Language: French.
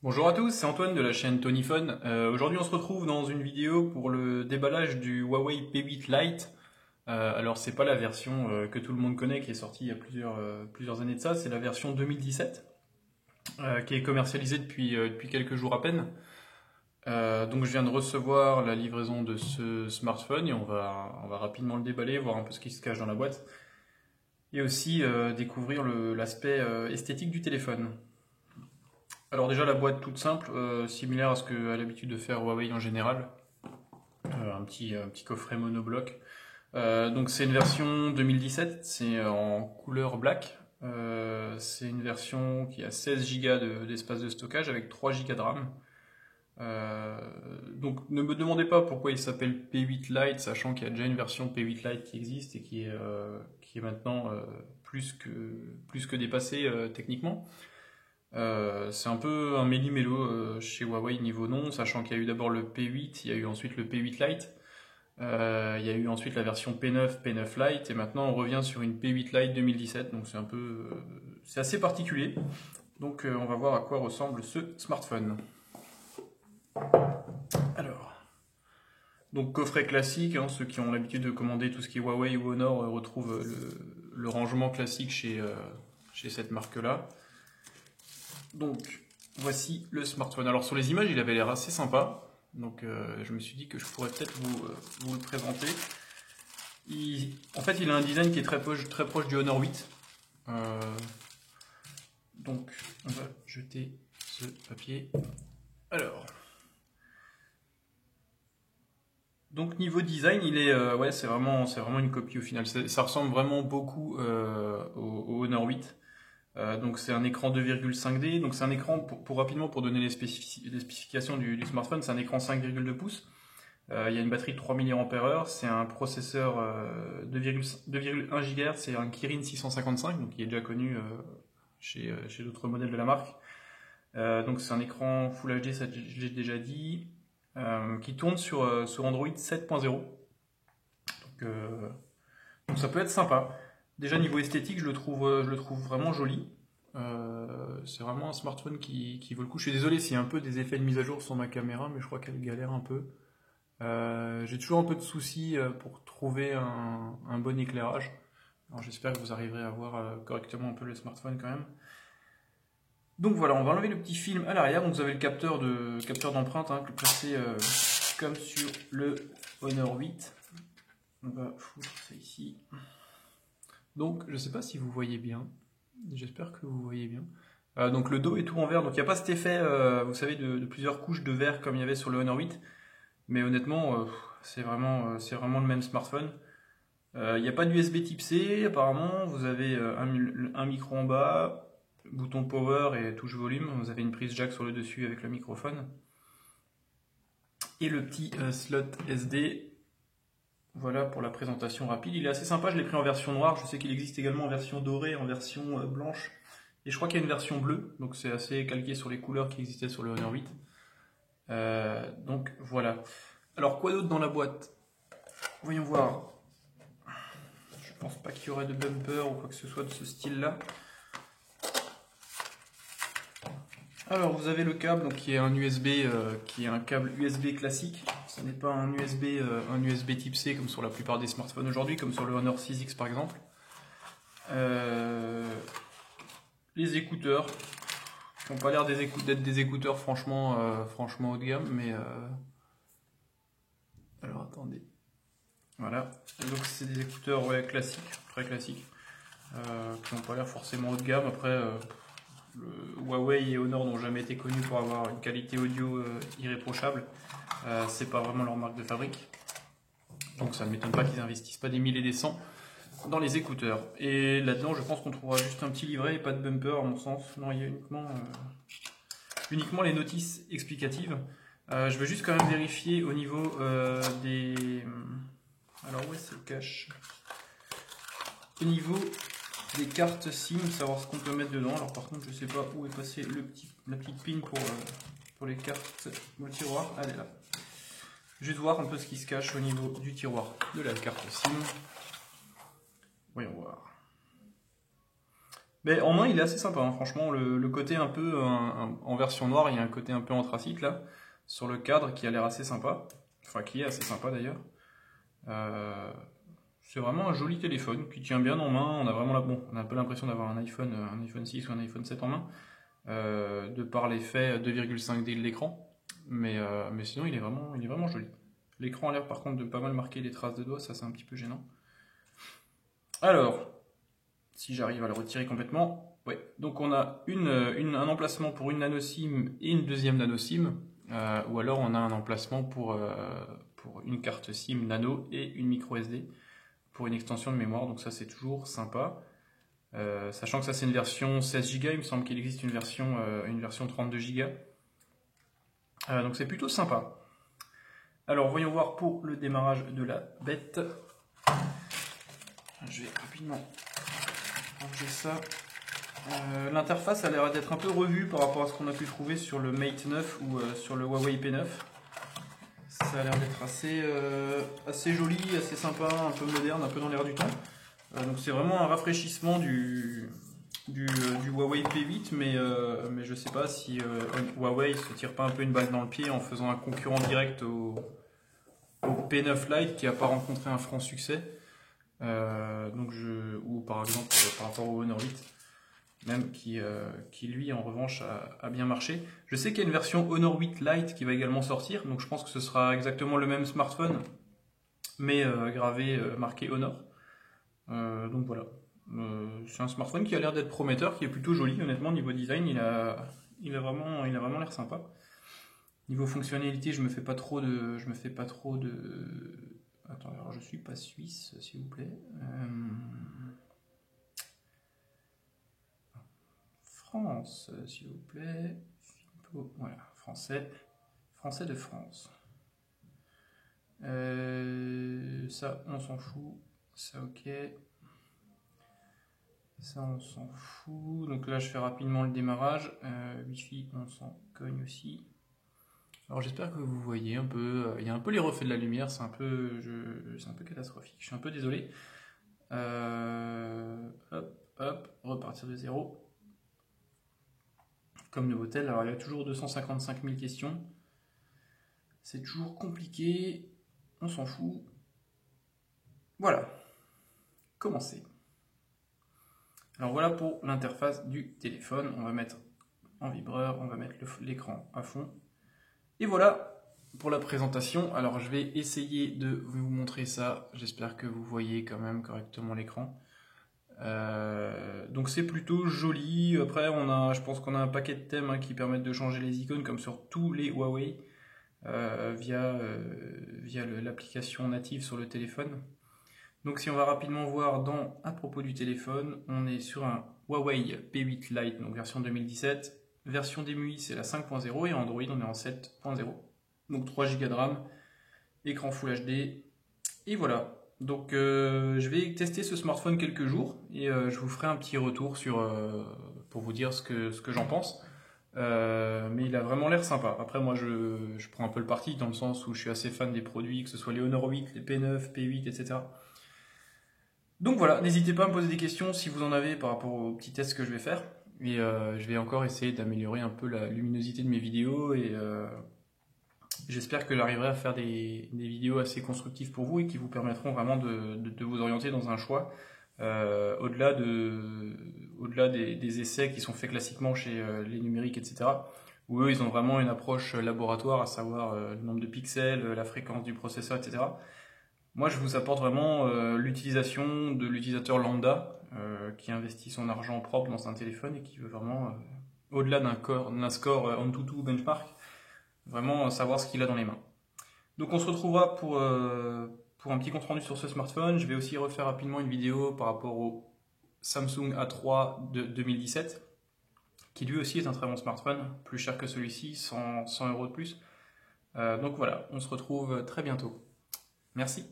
Bonjour à tous, c'est Antoine de la chaîne Tonyphone. Aujourd'hui on se retrouve dans une vidéo pour le déballage du Huawei P8 Lite. Alors c'est pas la version que tout le monde connaît qui est sortie il y a plusieurs années de ça, c'est la version 2017 qui est commercialisée depuis quelques jours à peine. Donc je viens de recevoir la livraison de ce smartphone et on va rapidement le déballer, voir un peu ce qui se cache dans la boîte et aussi découvrir l'aspect esthétique du téléphone. Alors déjà la boîte toute simple, similaire à ce qu'a l'habitude de faire Huawei en général, un petit coffret monobloc. Donc c'est une version 2017, c'est en couleur black. C'est une version qui a 16 Go d'espace de stockage avec 3 Go de RAM. Donc ne me demandez pas pourquoi il s'appelle P8 Lite, sachant qu'il y a déjà une version P8 Lite qui existe et qui est maintenant plus que dépassée techniquement. C'est un peu un méli-mélo chez Huawei niveau nom, sachant qu'il y a eu d'abord le P8, il y a eu ensuite le P8 Lite, il y a eu ensuite la version P9, P9 Lite, et maintenant on revient sur une P8 Lite 2017, donc c'est assez particulier. Donc on va voir à quoi ressemble ce smartphone. Alors, donc coffret classique, hein, ceux qui ont l'habitude de commander tout ce qui est Huawei ou Honor retrouvent le rangement classique chez cette marque-là. Donc, voici le smartphone. Alors, sur les images, il avait l'air assez sympa. Donc, je me suis dit que je pourrais peut-être vous le présenter. En fait, il a un design qui est très proche du Honor 8. Donc, on va jeter ce papier. Alors. Donc, niveau design, ouais, c'est vraiment une copie au final. Ça ressemble vraiment beaucoup au Honor 8. Donc c'est un écran 2,5D, donc c'est un écran, pour donner les spécifications du smartphone, c'est un écran 5,2 pouces, il y a une batterie de 3 mAh, c'est un processeur 2,1 GHz, c'est un Kirin 655, donc qui est déjà connu chez d'autres modèles de la marque. Donc c'est un écran Full HD, ça je l'ai déjà dit, qui tourne sur Android 7.0, donc ça peut être sympa. Déjà niveau esthétique, je le trouve vraiment joli. C'est vraiment un smartphone qui vaut le coup. Je suis désolé s'il y a un peu des effets de mise à jour sur ma caméra, mais je crois qu'elle galère un peu. J'ai toujours un peu de soucis pour trouver un bon éclairage. Alors j'espère que vous arriverez à voir correctement un peu le smartphone quand même. Donc voilà, on va enlever le petit film à l'arrière. Donc vous avez le capteur d'empreinte placé comme sur le Honor 8. On va foutre ça ici. Donc, je ne sais pas si vous voyez bien. J'espère que vous voyez bien. Donc, le dos est tout en verre. Donc, il n'y a pas cet effet, vous savez, de plusieurs couches de verre comme il y avait sur le Honor 8. Mais honnêtement, c'est vraiment le même smartphone. Il n'y a pas d'USB type C, apparemment. Vous avez un micro en bas, bouton power et touche volume. Vous avez une prise jack sur le dessus avec le microphone. Et le petit slot SD. Voilà pour la présentation rapide. Il est assez sympa, je l'ai pris en version noire. Je sais qu'il existe également en version dorée, en version blanche. Et je crois qu'il y a une version bleue, donc c'est assez calqué sur les couleurs qui existaient sur le Honor 8. Donc voilà. Alors quoi d'autre dans la boîte? Voyons voir. Je pense pas qu'il y aurait de bumper ou quoi que ce soit de ce style-là. Alors vous avez le câble donc, qui est un câble USB classique. Ce n'est pas un USB type C comme sur la plupart des smartphones aujourd'hui, comme sur le Honor 6X par exemple. Les écouteurs, qui n'ont pas l'air d'être des écouteurs franchement haut de gamme, mais alors attendez. Voilà. Donc c'est des écouteurs classiques, très classiques, qui n'ont pas l'air forcément haut de gamme. Après. Huawei et Honor n'ont jamais été connus pour avoir une qualité audio irréprochable. C'est pas vraiment leur marque de fabrique. Donc ça ne m'étonne pas qu'ils n'investissent pas des milliers et des cents dans les écouteurs. Et là-dedans, je pense qu'on trouvera juste un petit livret et pas de bumper à mon sens. Non, il y a uniquement les notices explicatives. Je vais juste quand même vérifier au niveau des... Alors où est-ce le cache? Au niveau des cartes SIM, savoir ce qu'on peut mettre dedans. Alors par contre, je sais pas où est passé la petite pin pour les cartes au tiroir. Elle est là. Juste voir un peu ce qui se cache au niveau du tiroir de la carte SIM. Voyons voir. Mais en main, il est assez sympa, hein. Franchement, le côté un peu en version noire, il y a un côté un peu anthracite là, sur le cadre qui a l'air assez sympa. Enfin, qui est assez sympa d'ailleurs. Euh, c'est vraiment un joli téléphone qui tient bien en main. On a vraiment bon, on a un peu l'impression d'avoir un iPhone 6 ou un iPhone 7 en main, de par l'effet 2,5D de l'écran. Mais sinon, il est vraiment joli. L'écran a l'air par contre de pas mal marquer les traces de doigts, ça c'est un petit peu gênant. Alors, si j'arrive à le retirer complètement, ouais. Donc on a un emplacement pour une nano SIM et une deuxième nano SIM, ou alors on a un emplacement pour une carte SIM nano et une micro SD pour une extension de mémoire, donc ça c'est toujours sympa. Sachant que ça c'est une version 16 Go, il me semble qu'il existe une version 32 Go. Donc c'est plutôt sympa. Alors voyons voir pour le démarrage de la bête. Je vais rapidement ranger ça. L'interface a l'air d'être un peu revue par rapport à ce qu'on a pu trouver sur le Mate 9 ou sur le Huawei P9. Ça a l'air d'être assez joli, assez sympa, un peu moderne, un peu dans l'air du temps. Donc c'est vraiment un rafraîchissement du Huawei P8, mais je ne sais pas si Huawei se tire pas un peu une balle dans le pied en faisant un concurrent direct au P9 Lite qui n'a pas rencontré un franc succès. Ou par exemple par rapport au Honor 8 même qui lui en revanche a bien marché. Je sais qu'il y a une version Honor 8 Lite qui va également sortir, donc je pense que ce sera exactement le même smartphone mais marqué Honor. Donc voilà, c'est un smartphone qui a l'air d'être prometteur, qui est plutôt joli honnêtement. Niveau design il a vraiment l'air sympa. Niveau fonctionnalité, je me fais pas trop de attends, alors je suis pas suisse, s'il vous plaît. France, s'il vous plaît. Voilà, français de France. Ça, on s'en fout. Ça, ok. Ça, on s'en fout. Donc là, je fais rapidement le démarrage. Wi-Fi, on s'en cogne aussi. Alors j'espère que vous voyez un peu, il y a un peu les reflets de la lumière, c'est un peu catastrophique, je suis un peu désolé. Hop, repartir de zéro. Comme Novotel, alors il y a toujours 255 000 questions. C'est toujours compliqué, on s'en fout. Voilà, commencer. Alors voilà pour l'interface du téléphone, on va mettre en vibreur, on va mettre l'écran à fond. Et voilà pour la présentation. Alors je vais essayer de vous montrer ça. J'espère que vous voyez quand même correctement l'écran. Donc c'est plutôt joli. Après je pense qu'on a un paquet de thèmes qui permettent de changer les icônes comme sur tous les Huawei via l'application native sur le téléphone. Donc si on va rapidement voir à propos du téléphone, on est sur un Huawei P8 Lite, donc version 2017. Version d'EMUI, c'est la 5.0 et Android, on est en 7.0. Donc 3 Go de RAM, écran Full HD. Et voilà. Donc je vais tester ce smartphone quelques jours et je vous ferai un petit retour pour vous dire ce que j'en pense. Mais il a vraiment l'air sympa. Après, moi, je prends un peu le parti dans le sens où je suis assez fan des produits, que ce soit les Honor 8, les P9, P8, etc. Donc voilà, n'hésitez pas à me poser des questions si vous en avez par rapport aux petits tests que je vais faire. Et je vais encore essayer d'améliorer un peu la luminosité de mes vidéos et j'espère que j'arriverai à faire des vidéos assez constructives pour vous et qui vous permettront vraiment de vous orienter dans un choix au-delà des essais qui sont faits classiquement chez les numériques, etc. Où eux, ils ont vraiment une approche laboratoire, à savoir le nombre de pixels, la fréquence du processeur, etc. Moi, je vous apporte vraiment l'utilisation de l'utilisateur lambda qui investit son argent propre dans un téléphone et qui veut vraiment, au-delà d'un score Antutu benchmark, vraiment savoir ce qu'il a dans les mains. Donc on se retrouvera pour un petit compte rendu sur ce smartphone. Je vais aussi refaire rapidement une vidéo par rapport au Samsung A3 de 2017, qui lui aussi est un très bon smartphone, plus cher que celui-ci, 100 € de plus. Donc voilà, on se retrouve très bientôt. Merci.